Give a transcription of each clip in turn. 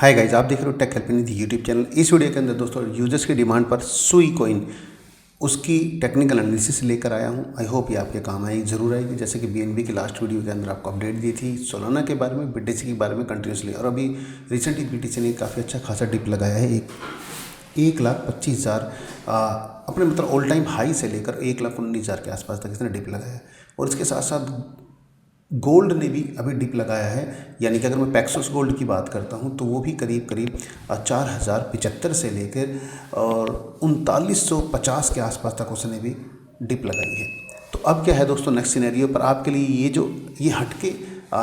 Hi guys, आप देख रहे हो टेक हेल्प निधि यूट्यूब चैनल। इस वीडियो के अंदर दोस्तों यूजर्स की डिमांड पर सुई कॉइन उसकी टेक्निकल एनालिसिस लेकर आया हूं। आई होप ये आपके काम आएगी, जरूर आएगी। जैसे कि बीएनबी की लास्ट वीडियो के अंदर आपको अपडेट दी थी सोलाना के बारे में, बीटीसी के बारे में कंटिन्यूसली, और अभी रिसेंटली बीटीसी ने काफ़ी अच्छा खासा डिप लगाया है। 1,25,000 अपने मतलब ऑल टाइम हाई से लेकर 1,19,000 के आसपास तक इसने डिप लगाया है। और इसके साथ साथ गोल्ड ने भी अभी डिप लगाया है, यानी कि अगर मैं पैक्सोस गोल्ड की बात करता हूं तो वो भी करीब करीब 4,075 से लेकर और 3,950 के आसपास तक उसने भी डिप लगाई है। तो अब क्या है दोस्तों, नेक्स्ट सिनेरियो पर आपके लिए ये हटके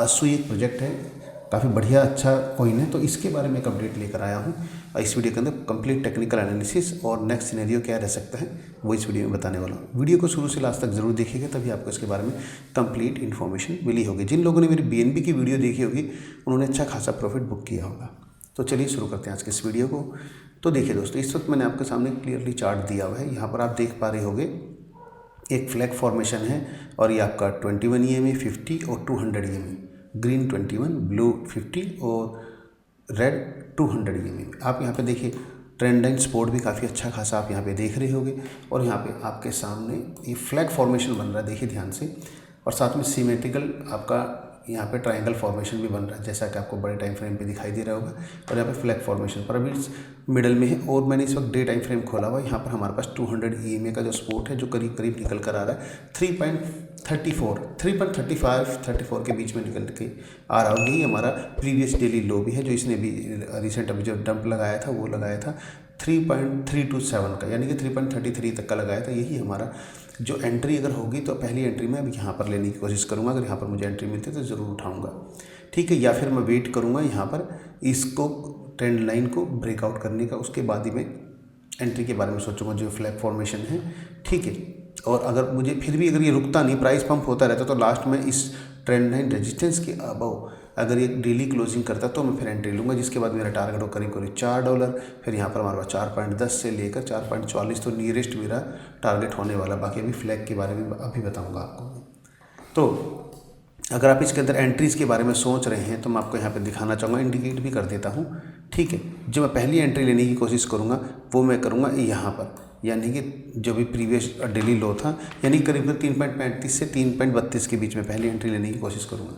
सुई एक प्रोजेक्ट है, काफ़ी बढ़िया अच्छा कॉइन है। तो इसके बारे में एक अपडेट लेकर आया हूँ इस वीडियो के अंदर। कंप्लीट टेक्निकल एनालिसिस और नेक्स्ट सिनेरियो क्या रह सकता है वो इस वीडियो में बताने वाला हूँ। वीडियो को शुरू से लास्ट तक जरूर देखिएगा, तभी आपको इसके बारे में कंप्लीट इन्फॉर्मेशन मिली होगी। जिन लोगों ने मेरी बीएनबी की वीडियो देखी होगी उन्होंने अच्छा खासा प्रॉफिट बुक किया होगा। तो चलिए शुरू करते हैं आज के इस वीडियो को। तो देखिए दोस्तों, इस वक्त मैंने आपके सामने क्लियरली चार्ट दिया हुआ है। यहाँ पर आप देख पा रहे होंगे एक फ्लैग फॉर्मेशन है, और ये आपका 21 EMA, 50 और 200 EMA, ग्रीन 21, ब्लू 50 और रेड 200 EMA। आप यहाँ पे देखिए ट्रेंड लाइन सपोर्ट भी काफ़ी अच्छा खासा आप यहाँ पे देख रहे होंगे। और यहाँ पे आपके सामने ये फ्लैग फॉर्मेशन बन रहा है, देखिए ध्यान से। और साथ में सिमेट्रिकल आपका यहाँ पे ट्रायंगल फॉर्मेशन भी बन रहा है, जैसा कि आपको बड़े टाइम फ्रेम पे दिखाई दे रहा होगा। और यहाँ पे फ्लैग फॉर्मेशन पर अभी मिडल में है। और मैंने इस वक्त डे टाइम फ्रेम खोला हुआ है। यहाँ पर हमारे पास 200 EMA का जो सपोर्ट है, जो करीब करीब निकल कर आ रहा है 3.34 के बीच में निकल के आ रहा है। यही हमारा प्रीवियस डेली लो भी है, जो इसने भी रिसेंट अभी जो डंप लगाया था वो लगाया था 3.327 का, यानी कि 3.33 तक का लगाया था। यही हमारा जो एंट्री अगर होगी तो पहली एंट्री मैं अभी यहाँ पर लेने की कोशिश करूँगा। अगर यहाँ पर मुझे एंट्री मिलती है तो ज़रूर उठाऊँगा, ठीक है। या फिर मैं वेट करूँगा यहाँ पर इसको ट्रेंड लाइन को ब्रेकआउट करने का, उसके बाद ही मैं एंट्री के बारे में सोचूंगा जो फ्लैग फॉर्मेशन है, ठीक है। और अगर मुझे फिर भी अगर ये रुकता नहीं, प्राइस पंप होता रहता, तो लास्ट में इस ट्रेंड लाइन रेजिस्टेंस के अबव अगर ये डेली क्लोजिंग करता तो मैं फिर एंट्री लूँगा, जिसके बाद मेरा टारगेट हो करीब करीब $4। फिर यहाँ पर हमारे पास 4.10 से लेकर 4.44 तो नियरेस्ट मेरा टारगेट होने वाला। बाकी अभी फ्लैग के बारे में अभी बताऊँगा आपको। तो अगर आप इसके अंदर एंट्रीज़ के बारे में सोच रहे हैं तो मैं आपको यहाँ पे दिखाना चाहूँगा, इंडिकेट भी कर देता हूँ, ठीक है। जो मैं पहली एंट्री लेने की कोशिश करूँगा वो मैं करूँगा यहाँ पर, यानी कि जो भी प्रीवियस डेली लो था, यानी करीब 3.35 से 3.32 के बीच में पहली एंट्री लेने की कोशिश करूँगा।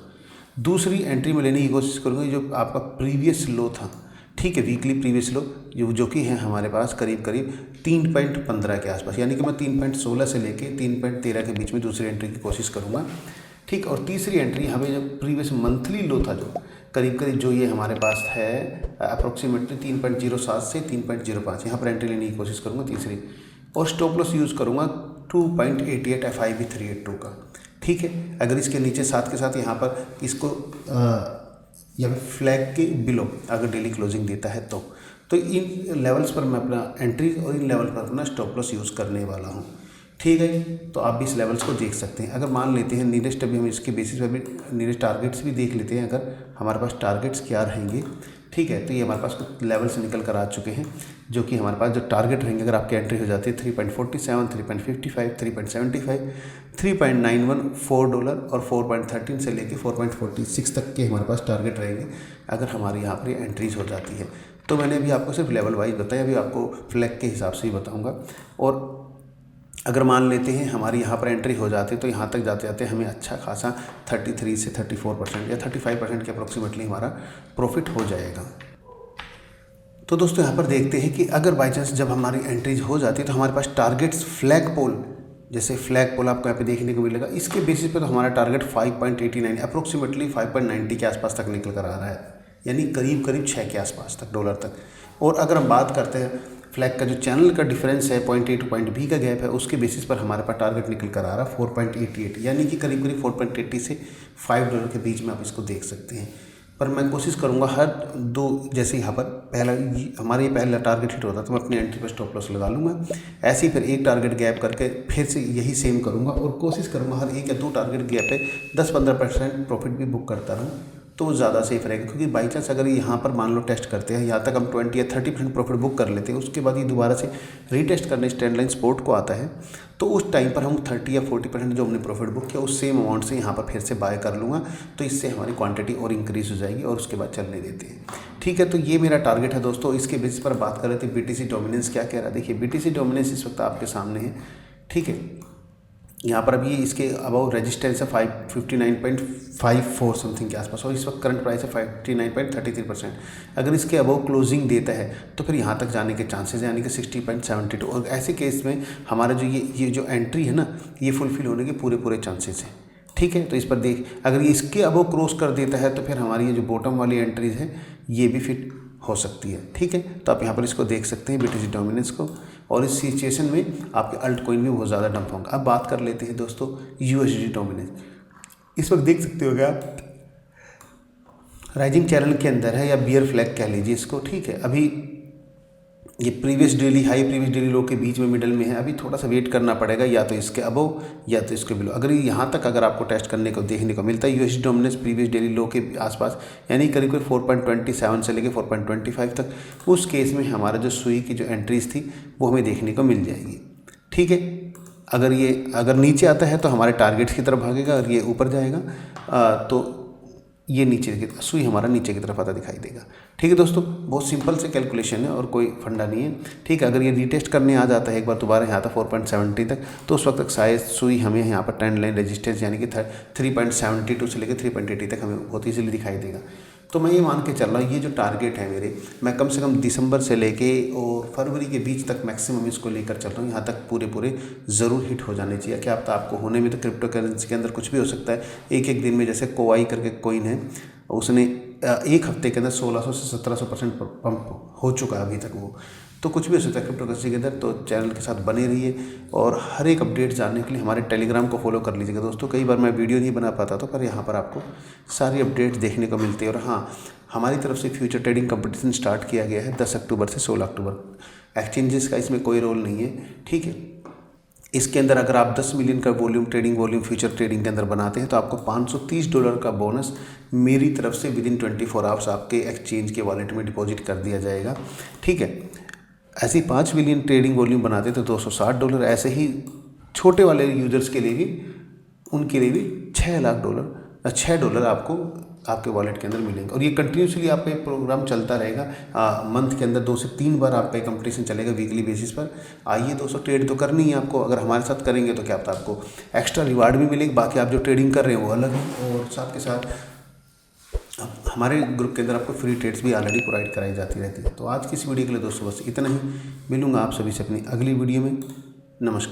दूसरी एंट्री में लेने की कोशिश करूँगा जो आपका प्रीवियस लो था, ठीक है, वीकली प्रीवियस लो जो कि है हमारे पास करीब करीब 3.15 के आसपास, यानी कि मैं 3.16 से लेके 3.13 के बीच में दूसरी एंट्री की कोशिश करूँगा, ठीक। और तीसरी एंट्री हमें जो प्रीवियस मंथली लो था, जो करीब करीब जो ये हमारे पास है अप्रोक्सीमेटली 3.07 से 3.05, यहाँ पर एंट्री लेने की कोशिश करूँगा तीसरी। और स्टॉप लॉस यूज़ करूँगा 2.88 FIB 382 का, ठीक है। अगर इसके नीचे साथ के साथ यहाँ पर इसको या फ्लैग के बिलो अगर डेली क्लोजिंग देता है तो इन लेवल्स पर मैं अपना एंट्री और इन लेवल पर अपना स्टॉप लॉस यूज़ करने वाला हूँ, ठीक है। तो आप भी इस लेवल्स को देख सकते हैं। अगर मान लेते हैं नियरेस्ट, अभी हम इसके बेसिस पर भी नियरेस्ट टारगेट्स भी देख लेते हैं, अगर हमारे पास टारगेट्स क्या रहेंगे, ठीक है। तो ये हमारे पास कुछ लेवल से निकल कर आ चुके हैं, जो कि हमारे पास जो टारगेट रहेंगे अगर आपकी एंट्री हो जाती है 3.47, 3.55, 3.75, 3.91, $4 और 4.13 से लेके 4.46 तक के हमारे पास टारगेट रहेंगे अगर हमारे यहाँ पर एंट्रीज हो जाती है। तो मैंने अभी आपको सिर्फ लेवल वाइज बताया, अभी आपको फ्लैग के हिसाब से ही बताऊँगा। और अगर मान लेते हैं हमारी यहाँ पर एंट्री हो जाती है तो यहाँ तक जाते जाते हमें अच्छा खासा 33 से 34% या 35% के अप्रोक्सीमेटली हमारा प्रॉफिट हो जाएगा। तो दोस्तों यहाँ पर देखते हैं कि अगर बाई चांस जब हमारी एंट्रीज हो जाती है तो हमारे पास टारगेट्स फ्लैग पोल, जैसे फ्लैग पोल आपको यहाँ पे देखने को मिलेगा, इसके बेसिस पे तो हमारा टारगेट 5.89 अप्रोक्सीमेटली 5.90 के आसपास तक निकल कर आ रहा है, यानी करीब करीब 6 के आसपास तक डॉलर तक। और अगर हम बात करते हैं फ्लैग का जो चैनल का डिफरेंस है 0.A टू पॉइंट B का गैप है, उसके बेसिस पर हमारे पास टारगेट निकल कर आ रहा है 4.88, यानी कि करीब करीब 4.80 से $5 के बीच में आप इसको देख सकते हैं। पर मैं कोशिश करूंगा हर दो, जैसे यहाँ पर हमारे ये पहला टारगेट हिट होता है तो मैं अपनी एंट्री पर स्टॉप लॉस लगा लूँगा। ऐसे ही फिर एक टारगेट गैप करके फिर से यही सेम करूँगा और कोशिश करूँगा हर एक या दो टारगेट गैप पे 10-15% प्रॉफिट भी बुक करता रहूँ, तो वो ज़्यादा सेफ रहेगा। क्योंकि बाई चांस अगर यहाँ पर मान लो टेस्ट करते हैं, यहाँ तक हम 20 या 30% प्रॉफिट बुक कर लेते हैं, उसके बाद ये दोबारा से रीटेस्ट करने इस ट्रेंड लाइन सपोर्ट को आता है, तो उस टाइम पर हम 30 या 40% जो हमने प्रॉफिट बुक किया उस सेम अमाउंट से यहाँ पर फिर से बाय कर लूँगा। तो इससे हमारी क्वांटिटी और इंक्रीज़ हो जाएगी और उसके बाद चलने देते हैं। ठीक है, तो ये मेरा टारगेट है दोस्तों। इसके बेसिस पर बात कर रहे थे BTC डोमिनेंस क्या कह रहा है। देखिए BTC डोमिनेंस इस वक्त आपके सामने है। ठीक है, यहाँ पर अभी इसके अबाउ रेजिस्टेंस है 59.54 समथिंग के आसपास और इस वक्त करंट प्राइस है 59.33%। अगर इसके अबाउ क्लोजिंग देता है तो फिर यहाँ तक जाने के चांसेस हैं, यानी कि 60.72। और ऐसे केस में हमारा जो ये जो एंट्री है ना, ये फुलफिल होने के पूरे चांसेस हैं। ठीक है, तो इस पर देख, अगर ये इसके अबाउ क्रॉस कर देता है तो फिर हमारी ये जो बॉटम वाली एंट्रीज है ये भी फिट हो सकती है। ठीक है, तो आप यहाँ पर इसको देख सकते हैं BTC डोमिनेंस को, और इस सिचुएशन में आपके अल्ट कॉइन भी बहुत ज़्यादा डंप होंगे। अब बात कर लेते हैं दोस्तों USD डोमिनेंस। इस वक्त देख सकते हो आप राइजिंग चैनल के अंदर है, या बियर फ्लैग कह लीजिए इसको। ठीक है, अभी ये previous daily high previous daily low के बीच में मिडल में है। अभी थोड़ा सा वेट करना पड़ेगा, या तो इसके अबव या तो इसके बिलो। अगर यहाँ तक अगर आपको टेस्ट करने को देखने को मिलता है USD dominance previous daily low के आसपास, यानी करीब 4.27 से लेकर 4.25 तक, उस केस में हमारा जो सुई की जो एंट्रीज थी वो हमें देखने को मिल जाएगी। ठीक है, अगर नीचे आता है तो हमारे टारगेट्स की तरफ भागेगा, अगर ये ऊपर जाएगा तो ये नीचे की सुई हमारा नीचे की तरफ आता दिखाई देगा। ठीक है दोस्तों, बहुत सिंपल से कैलकुलेशन है और कोई फंडा नहीं है। ठीक है, अगर ये रीटेस्ट करने आ जाता है एक बार दोबारा यहाँ तक 4.70 तक, तो उस वक्त तक शायद सुई हमें यहाँ पर ट्रेंड लाइन रेजिस्टेंस यानी कि 3.72 से लेकर 3.80 तक हमें बहुत ईजिली दिखाई देगा। तो मैं ये मान के चल रहा हूँ, ये जो टारगेट है मेरे, मैं कम से कम दिसंबर से लेके और फरवरी के बीच तक मैक्सिमम इसको लेकर चल रहा हूँ। यहाँ तक पूरे ज़रूर हिट हो जाने चाहिए। क्या पता आपको होने में, तो क्रिप्टो करेंसी के अंदर कुछ भी हो सकता है। एक दिन में जैसे कोवाई करके कोइन है, उसने एक हफ्ते के अंदर 1600 से 1700% पंप हो चुका है अभी तक वो। तो कुछ भी हो सकता है क्रिप्टो करेंसी के अंदर। तो चैनल के साथ बने रहिए और हर एक अपडेट जानने के लिए हमारे टेलीग्राम को फॉलो कर लीजिएगा दोस्तों। कई बार मैं वीडियो नहीं बना पाता, तो पर यहाँ पर आपको सारी अपडेट्स देखने को मिलती है। और हाँ, हमारी तरफ से फ्यूचर ट्रेडिंग कंपटीशन स्टार्ट किया गया है 10 अक्टूबर से 16 अक्टूबर। एक्सचेंजेस का इसमें कोई रोल नहीं है। ठीक है, इसके अंदर अगर आप 10 मिलियन का ट्रेडिंग वॉल्यूम फ्यूचर ट्रेडिंग के अंदर बनाते हैं तो आपको $530 का बोनस मेरी तरफ से विदिन 24 आवर्स आपके एक्सचेंज के वॉलेट में डिपॉजिट कर दिया जाएगा। ठीक है, ऐसे ही 5 मिलियन ट्रेडिंग वॉल्यूम बनाते तो $260। ऐसे ही छोटे वाले यूजर्स के लिए भी, उनके लिए भी $6 आपको आपके वॉलेट के अंदर मिलेंगे। और ये कंटिन्यूसली आपका प्रोग्राम चलता रहेगा। मंथ के अंदर 2 से 3 बार आपका कंपटीशन चलेगा वीकली बेसिस पर। आइए दोस्तों, ट्रेड तो करनी है आपको। अगर हमारे साथ करेंगे तो क्या पता आपको एक्स्ट्रा रिवार्ड भी मिलेगी। बाकी आप जो ट्रेडिंग कर रहे हैं वो अलग है, और साथ के साथ हमारे ग्रुप के अंदर आपको फ्री ट्रेड्स भी ऑलरेडी प्रोवाइड कराई जाती रहती है। तो आज की इस वीडियो के लिए दोस्तों बस इतना ही। मिलूंगा आप सभी से अपनी अगली वीडियो में। नमस्कार।